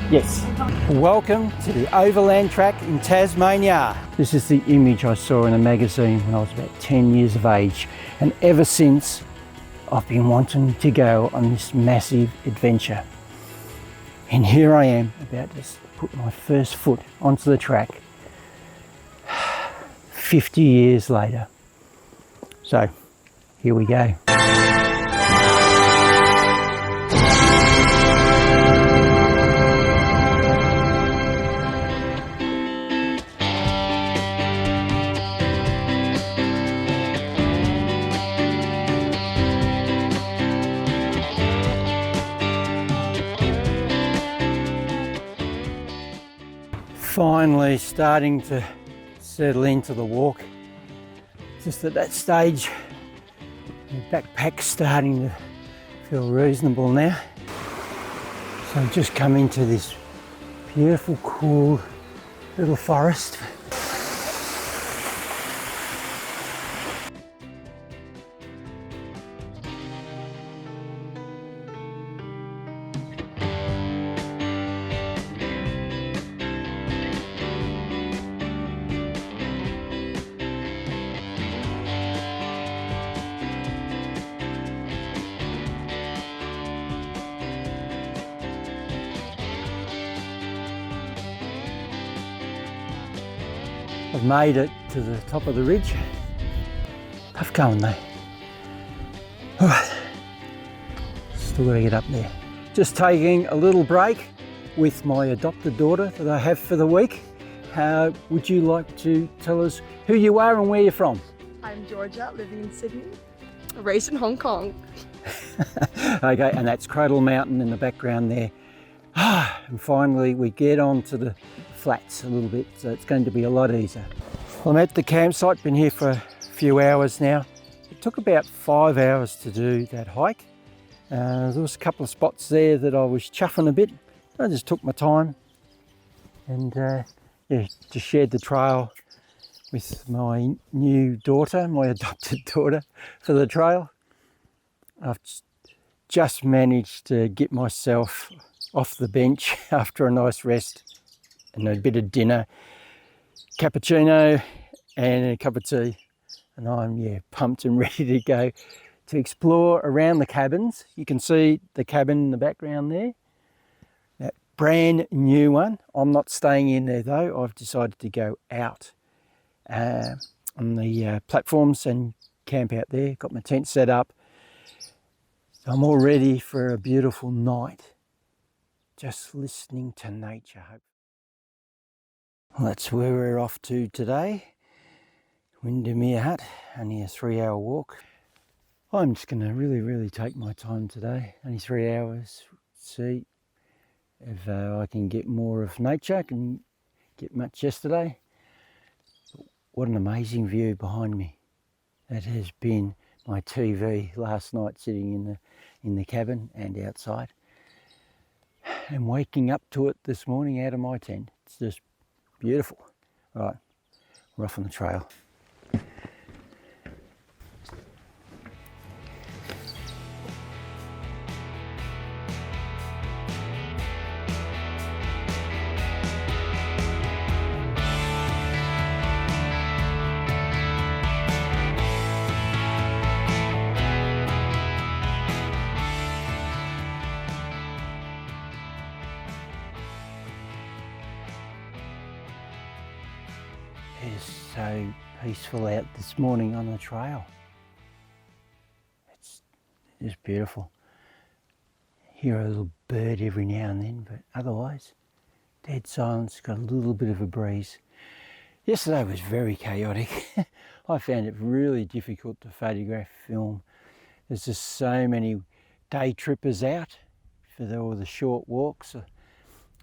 Yes. Welcome to the Overland track in Tasmania. This is the image I saw in a magazine when I was about 10 years of age, and ever since I've been wanting to go on this massive adventure. And here I am, about to put my first foot onto the track 50 years later. So here we go. Finally starting to settle into the walk. Just at that stage, the backpack's starting to feel reasonable now. So I've just come into this beautiful, cool little forest. I've made it to the top of the ridge. Tough going though. All right, still got to get up there. Just taking a little break with my adopted daughter that I have for the week. Would you like to tell us who you are and where you're from? I'm Georgia, living in Sydney, raised in Hong Kong. Okay, and that's Cradle Mountain in the background there. And finally we get on to the flats a little bit, so it's going to be a lot easier. Well, I'm at the campsite, been here for a few hours now. It took about 5 hours to do that hike. There was a couple of spots there that I was chuffing a bit. I just took my time and just shared the trail with my new daughter, my adopted daughter, for the trail. I've just managed to get myself off the bench after a nice rest and a bit of dinner, cappuccino and a cup of tea, and I'm pumped and ready to go to explore around the cabins. You can see the cabin in the background there, that brand new one. I'm not staying in there though. I've decided to go out on the platforms and camp out there. Got my tent set up. So I'm all ready for a beautiful night, just listening to nature. Well, that's where we're off to today. Windermere Hut, only a 3-hour walk. I'm just going to really take my time today. Only 3 hours. See if I can get more of nature. I can get much yesterday. But what an amazing view behind me. That has been my TV last night, sitting in the cabin and outside. And waking up to it this morning out of my tent. It's just beautiful. Right, we're off on the trail. It is so peaceful out this morning on the trail. It's just beautiful. Hear a little bird every now and then, but otherwise, dead silence, got a little bit of a breeze. Yesterday was very chaotic. I found it really difficult to photograph, film. There's just so many day trippers out for all the short walks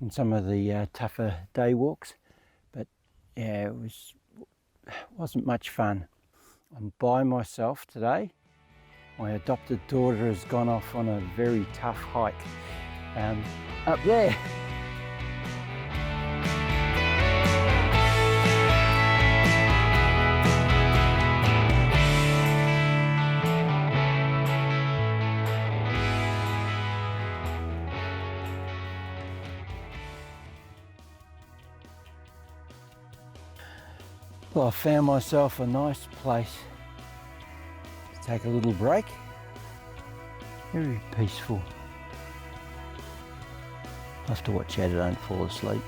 and some of the tougher day walks. Yeah, it wasn't much fun. I'm by myself today. My adopted daughter has gone off on a very tough hike up there. Well, I found myself a nice place to take a little break. Very peaceful. I have to watch out I don't fall asleep.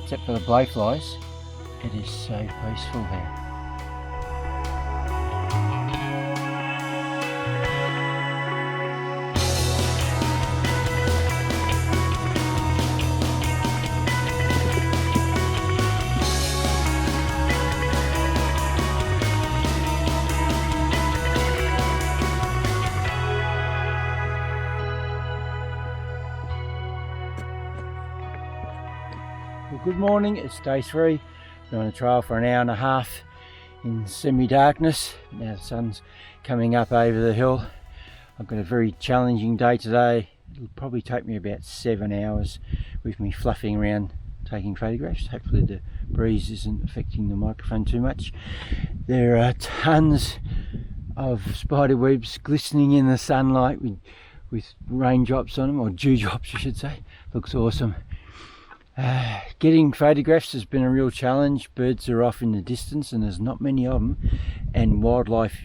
Except for the blowflies, it is so peaceful there. Well, good morning, it's day 3. Been on a trail for an hour and a half in semi-darkness. Now the sun's coming up over the hill. I've got a very challenging day today. It'll probably take me about 7 hours with me fluffing around taking photographs. Hopefully the breeze isn't affecting the microphone too much. There are tons of spider webs glistening in the sunlight with raindrops on them, or dewdrops I should say. Looks awesome. Getting photographs has been a real challenge. Birds are off in the distance and there's not many of them, and wildlife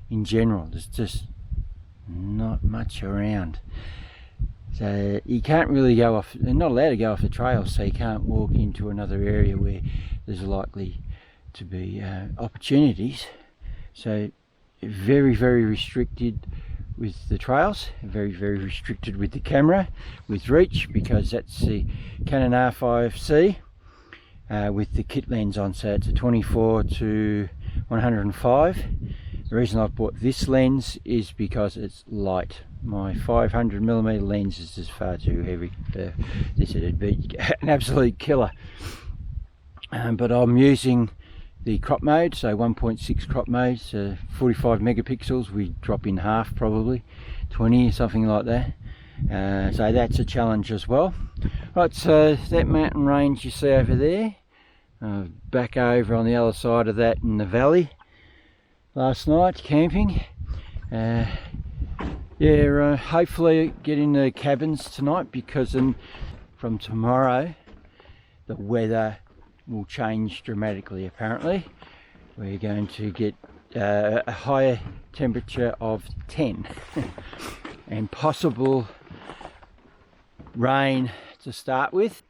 in general, there's just not much around. So you can't really go off, they're not allowed to go off the trails, so you can't walk into another area where there's likely to be opportunities. So very, very restricted with the trails, very, very restricted with the camera, with reach, because that's the Canon R5C with the kit lens on, so it's a 24 to 105. The reason I've bought this lens is because it's light. My 500mm lens is just far too heavy for this. It'd be an absolute killer. But I'm using the crop mode, so 1.6 crop mode, so 45 megapixels, we drop in half probably, 20 or something like that. So that's a challenge as well. Right, so that mountain range you see over there, back over on the other side of that in the valley last night camping. Hopefully getting the cabins tonight, because from tomorrow the weather will change dramatically. Apparently we're going to get a higher temperature of 10 and possible rain to start with.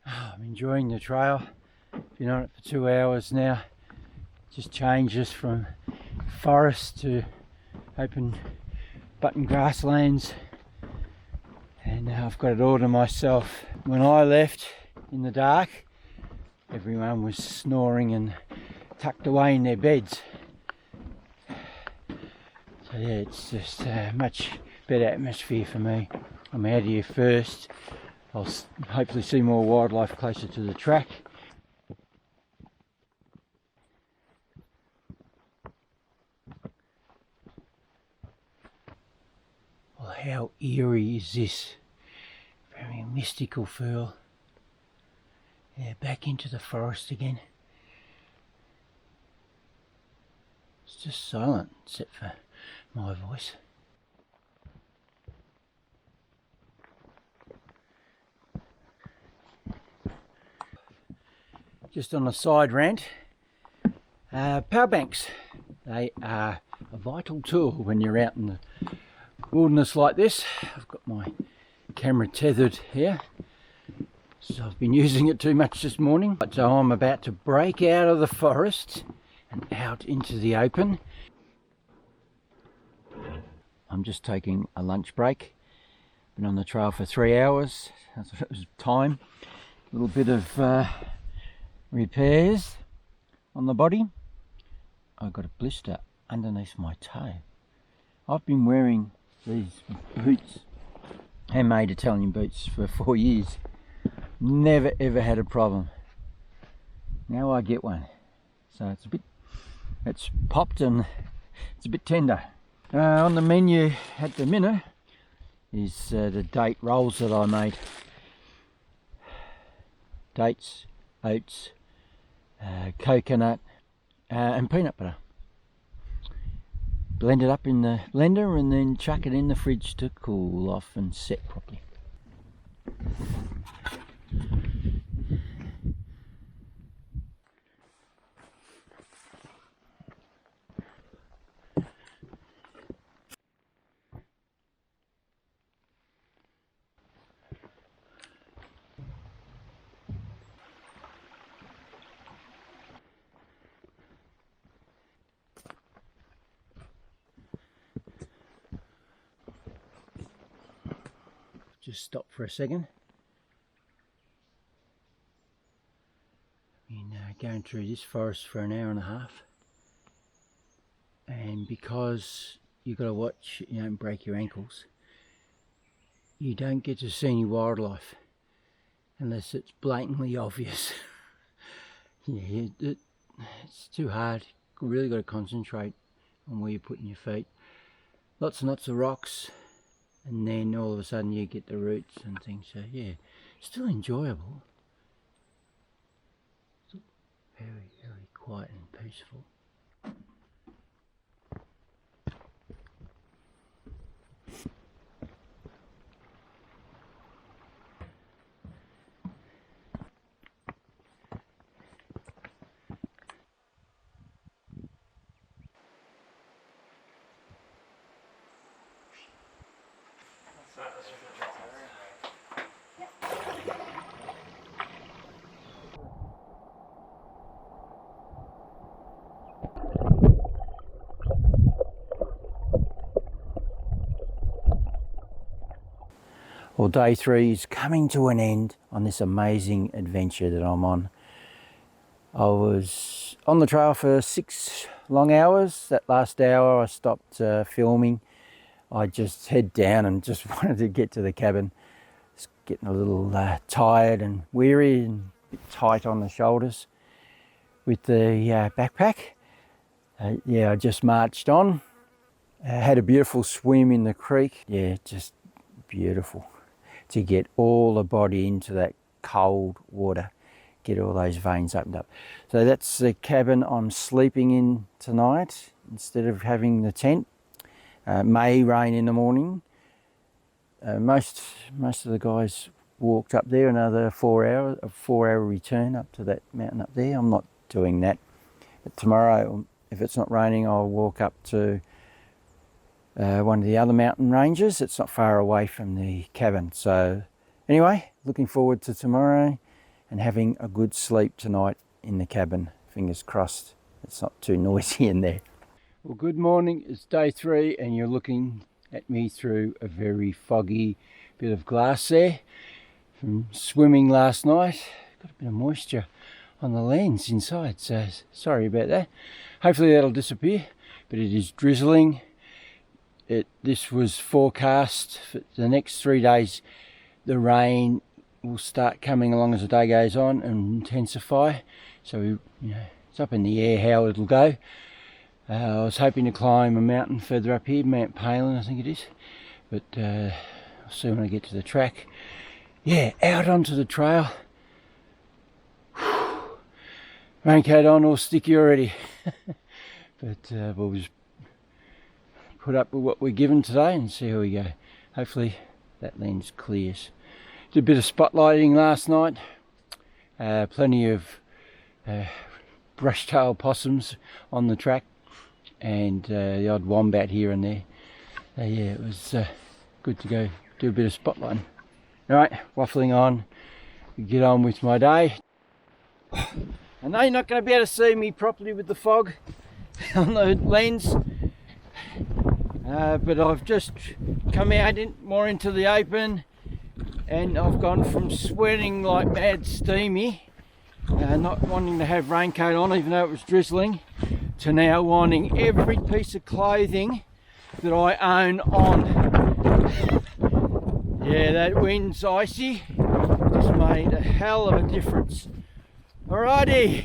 I'm enjoying the trail. Been on it for 2 hours now. Just changes from forest to open Butten grasslands, and I've got it all to myself. When I left in the dark, everyone was snoring and tucked away in their beds. So yeah, it's just a much better atmosphere for me. I'm out here first. I'll hopefully see more wildlife closer to the track. Well, how eerie is this? Very mystical feel. Yeah, back into the forest again. It's just silent except for my voice. Just on a side rant, power banks, they are a vital tool when you're out in the wilderness like this. I've got my camera tethered here, so I've been using it too much this morning. So I'm about to break out of the forest and out into the open. I'm just taking a lunch break. Been on the trail for 3 hours. I thought it was time. A little bit of repairs on the body. I got a blister underneath my toe. I've been wearing these boots, handmade Italian boots, for 4 years. Never ever had a problem. Now I get one. So it's popped and it's a bit tender. On the menu at the minute is the date rolls that I made. Dates, oats, coconut and peanut butter. Blend it up in the blender and then chuck it in the fridge to cool off and set properly. Just stop for a second. Been going through this forest for an hour and a half, and because you've got to watch you don't break your ankles, you don't get to see any wildlife unless it's blatantly obvious. Yeah, it's too hard. You really got to concentrate on where you're putting your feet. Lots and lots of rocks, and then all of a sudden you get the roots and things. So yeah, still enjoyable. Still very, very quiet and peaceful. Well, day 3 is coming to an end on this amazing adventure that I'm on. I was on the trail for 6 long hours. That last hour I stopped filming. I just head down and just wanted to get to the cabin. Just getting a little tired and weary and a bit tight on the shoulders with the backpack. Yeah, I just marched on. Had a beautiful swim in the creek. Yeah, just beautiful to get all the body into that cold water, get all those veins opened up. So that's the cabin I'm sleeping in tonight instead of having the tent. May rain in the morning. Most of the guys walked up there, another 4 hour return up to that mountain up there. I'm not doing that. But tomorrow, if it's not raining, I'll walk up to one of the other mountain ranges. It's not far away from the cabin. So anyway, looking forward to tomorrow and having a good sleep tonight in the cabin. Fingers crossed it's not too noisy in there. Well, good morning. It's day 3 and you're looking at me through a very foggy bit of glass there from swimming last night. Got a bit of moisture on the lens inside, so sorry about that. Hopefully that'll disappear, but it is drizzling. This was forecast for the next 3 days. The rain will start coming along as the day goes on and intensify. So it's up in the air how it'll go. I was hoping to climb a mountain further up here, Mount Palin I think it is, but I'll see when I get to the track. Yeah, out onto the trail. Raincoat on, all sticky already. But we'll just put up with what we're given today and see how we go. Hopefully that lens clears. Did a bit of spotlighting last night. Plenty of brush-tailed possums on the track and the odd wombat here and there. Yeah, it was good to go do a bit of spotlighting. Alright, waffling on, get on with my day. I know you're not going to be able to see me properly with the fog on the lens, but I've just come out more into the open, and I've gone from sweating like mad steamy, not wanting to have raincoat on even though it was drizzling, to now wanting every piece of clothing that I own on. Yeah, that wind's icy. Just made a hell of a difference. Alrighty.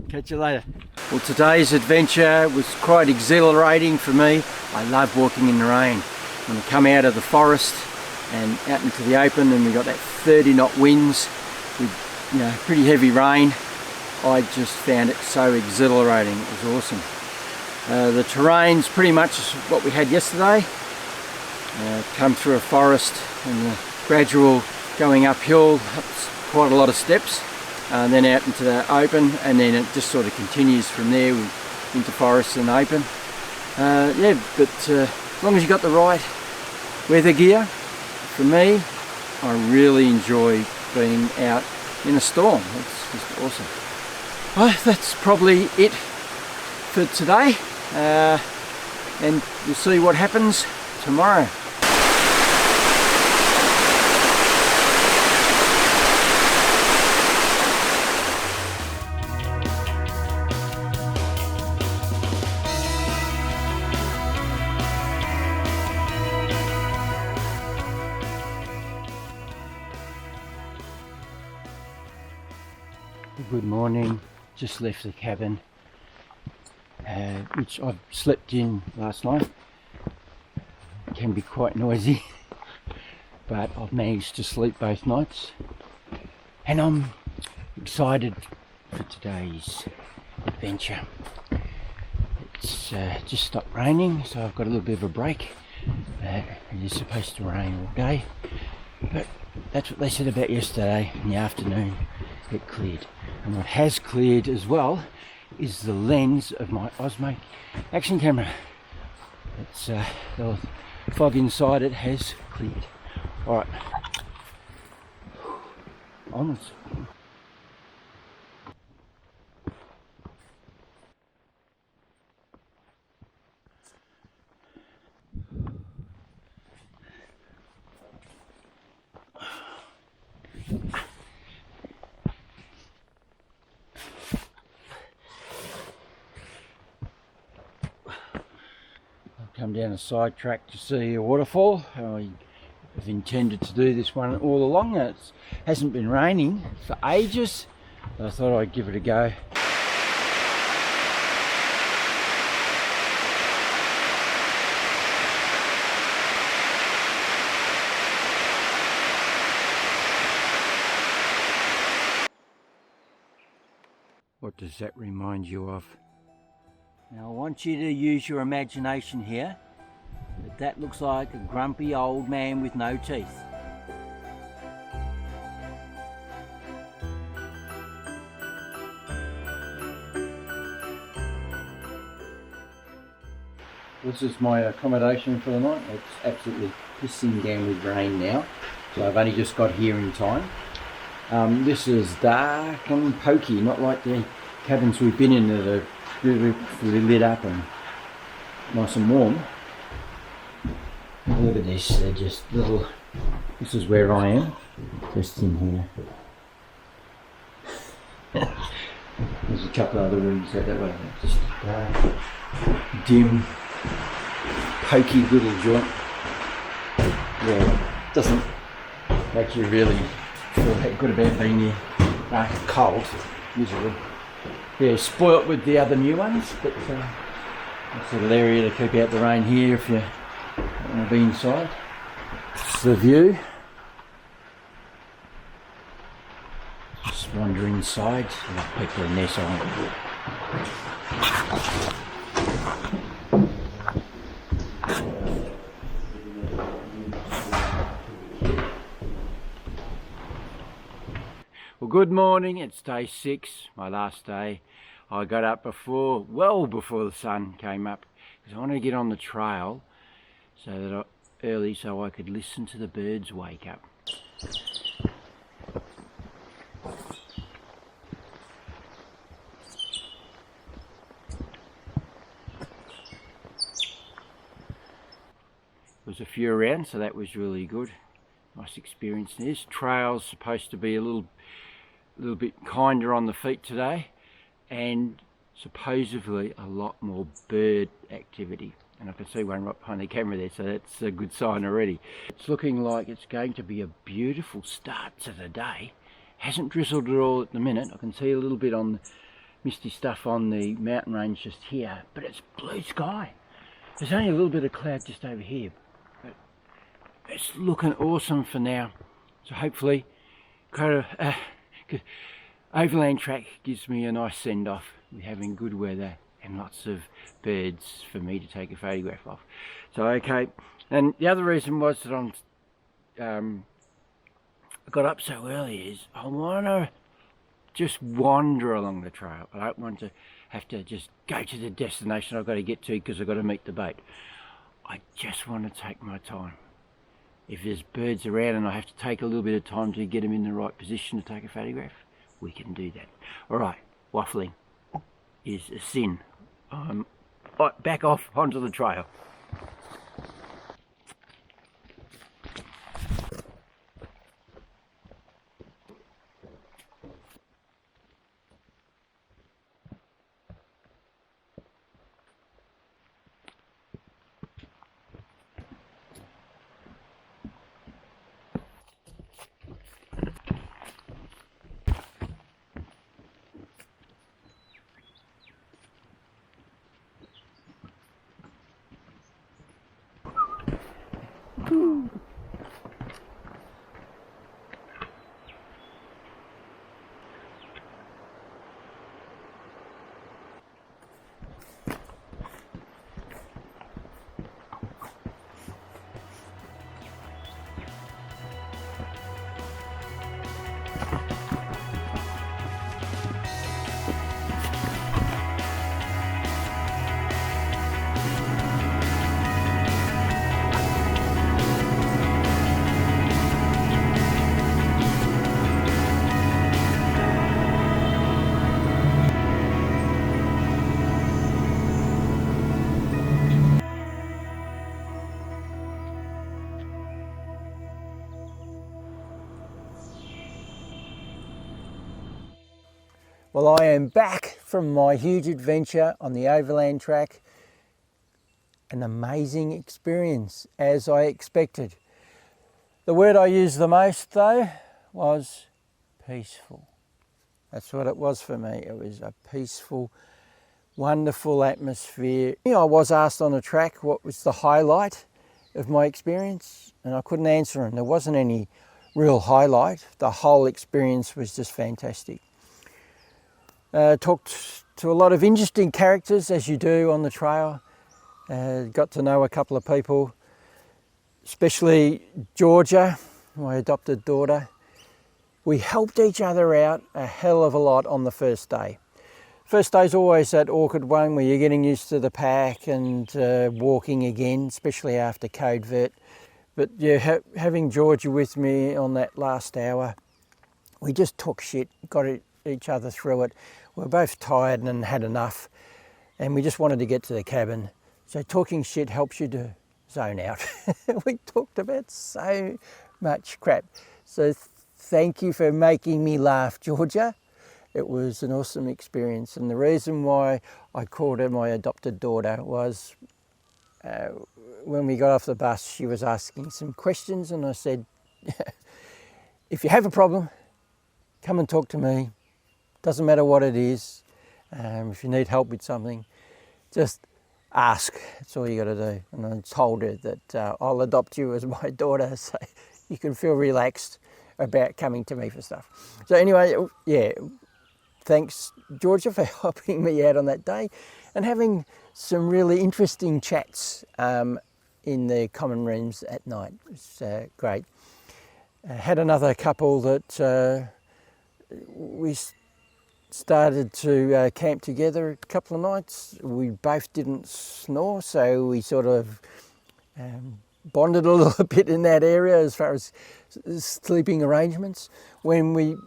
Catch you later. Well, today's adventure was quite exhilarating for me. I love walking in the rain. When I come out of the forest and out into the open, and we got that 30-knot winds with, you know, pretty heavy rain, I just found it so exhilarating. It was awesome. The terrain's pretty much what we had yesterday. Come through a forest and the gradual going uphill, quite a lot of steps, and then out into the open, and then it just sort of continues from there into forest and open. Yeah, but as long as you got the right weather gear, for me, I really enjoy being out in a storm. It's just awesome. Well, that's probably it for today, and we'll see what happens tomorrow. Good morning. Just left the cabin, which I slept in last night. It can be quite noisy, but I've managed to sleep both nights, and I'm excited for today's adventure. It's just stopped raining, so I've got a little bit of a break. It is supposed to rain all day, but that's what they said about yesterday. In the afternoon it cleared, and what has cleared as well is the lens of my Osmo action camera. It's the fog inside it has cleared. Alright, onwards. Come down a side track to see a waterfall. I have intended to do this one all along. It hasn't been raining for ages, but I thought I'd give it a go. What does that remind you of? Now I want you to use your imagination here, but that looks like a grumpy old man with no teeth. This is my accommodation for the night. It's absolutely pissing down with rain now, so I've only just got here in time. This is dark and pokey, not like the cabins we've been in that are really lit up and nice and warm. Look at this, they're just little, this is where I am, just in here. There's a couple of other rooms out that way, just dim, pokey little joint. Yeah, doesn't make you really feel that good about being here. Cold, usually. Yeah, spoilt with the other new ones, but nice little area to keep out the rain here if you want to be inside. It's the view. Just wander inside, people in there silent. Well, good morning. It's day 6, my last day. I got up well before the sun came up, because I wanted to get on the trail early so I could listen to the birds wake up. was a few around, so that was really good. Nice experience. This trail's supposed to be a little bit kinder on the feet today, and supposedly a lot more bird activity. And I can see one right behind the camera there, so that's a good sign already. It's looking like it's going to be a beautiful start to the day. Hasn't drizzled at all at the minute. I can see a little bit on the misty stuff on the mountain range just here, but it's blue sky. There's only a little bit of cloud just over here, but it's looking awesome for now. So hopefully, Overland track gives me a nice send-off. We're having good weather and lots of birds for me to take a photograph of. So okay, and the other reason was that I got up so early is I want to just wander along the trail. I don't want to have to just go to the destination I've got to get to because I've got to meet the bait. I just want to take my time. If there's birds around and I have to take a little bit of time to get them in the right position to take a photograph, we can do that. Alright, waffling is a sin. Back off onto the trail. Well, I am back from my huge adventure on the Overland track. An amazing experience, as I expected. The word I used the most, though, was peaceful. That's what it was for me. It was a peaceful, wonderful atmosphere. You know, I was asked on the track what was the highlight of my experience, and I couldn't answer them. There wasn't any real highlight. The whole experience was just fantastic. Talked to a lot of interesting characters, as you do on the trail. Got to know a couple of people, especially Georgia, my adopted daughter. We helped each other out a hell of a lot on the first day. First day's always that awkward one where you're getting used to the pack and walking again, especially after covert. But yeah, having Georgia with me on that last hour, we just took shit, got each other through it. We were both tired and had enough, and we just wanted to get to the cabin. So talking shit helps you to zone out. We talked about so much crap. So thank you for making me laugh, Georgia. It was an awesome experience, and the reason why I called her my adopted daughter was when we got off the bus, she was asking some questions, and I said, if you have a problem, come and talk to me. Doesn't matter what it is. If you need help with something, just ask. That's all you got to do. And I told her that I'll adopt you as my daughter, so you can feel relaxed about coming to me for stuff. So anyway, yeah, thanks Georgia for helping me out on that day and having some really interesting chats in the common rooms at night. It was great. Had another couple that we started to camp together a couple of nights. We both didn't snore, so we sort of bonded a little bit in that area as far as sleeping arrangements. When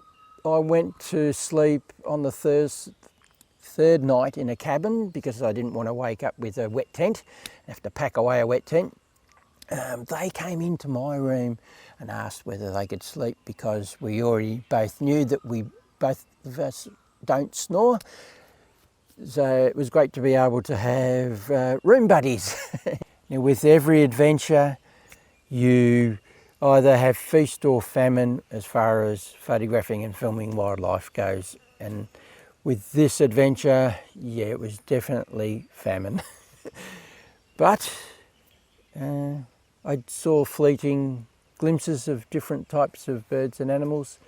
I went to sleep on the third night in a cabin because I didn't want to wake up with a wet tent, have to pack away a wet tent. they came into my room and asked whether they could sleep because we already both knew that we both of us don't snore. So it was great to be able to have room buddies. Now, with every adventure, you either have feast or famine as far as photographing and filming wildlife goes. And with this adventure, yeah, it was definitely famine. But I saw fleeting glimpses of different types of birds and animals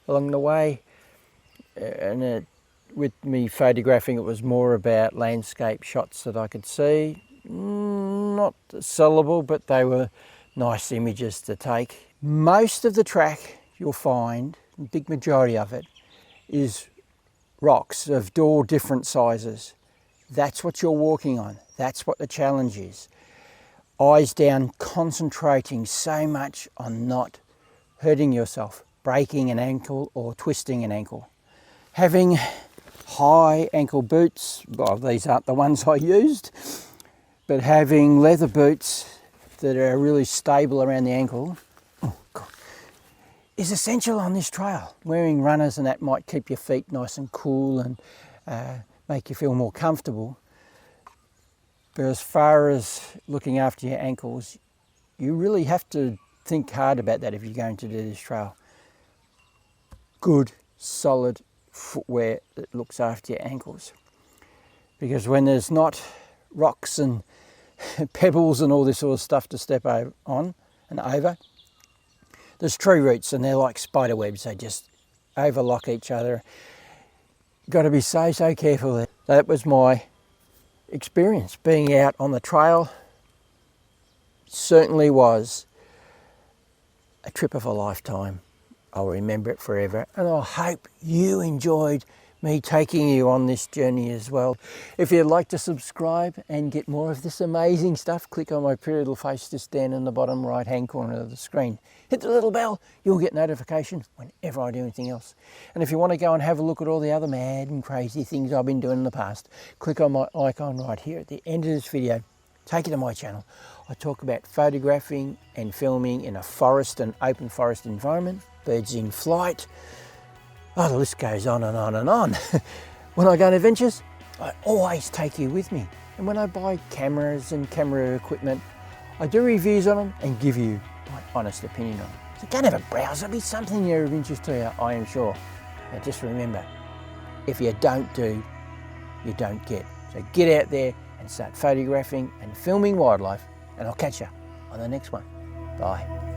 along the way. And with me photographing, it was more about landscape shots that I could see. Not sellable, but they were nice images to take. Most of the track you'll find, the big majority of it, is rocks of all different sizes. That's what you're walking on. That's what the challenge is. Eyes down, concentrating so much on not hurting yourself, breaking an ankle or twisting an ankle. Having high ankle boots, well, these aren't the ones I used, but having leather boots that are really stable around the ankle, oh God, is essential on this trail. Wearing runners and that might keep your feet nice and cool and make you feel more comfortable. But as far as looking after your ankles, you really have to think hard about that if you're going to do this trail. Good, solid footwear that looks after your ankles. Because when there's not rocks and pebbles and all this sort of stuff to step on and over, there's tree roots and they're like spider webs. They just overlock each other. Got to be so careful there. That was my experience being out on the trail. Certainly was a trip of a lifetime. I'll remember it forever, and I hope you enjoyed me taking you on this journey as well. If you'd like to subscribe and get more of this amazing stuff, click on my pretty little face just down in the bottom right hand corner of the screen. Hit the little bell, you'll get notification whenever I do anything else. And if you want to go and have a look at all the other mad and crazy things I've been doing in the past, click on my icon right here at the end of this video. Take you to my channel. I talk about photographing and filming in a forest and open forest environment, birds in flight. Oh, the list goes on and on and on. When I go on adventures, I always take you with me. And when I buy cameras and camera equipment, I do reviews on them and give you my honest opinion on them. So go and have a browse. There'll be something there of interest to you, I am sure. Now just remember, if you don't do, you don't get. So get out there and start photographing and filming wildlife, and I'll catch you on the next one. Bye.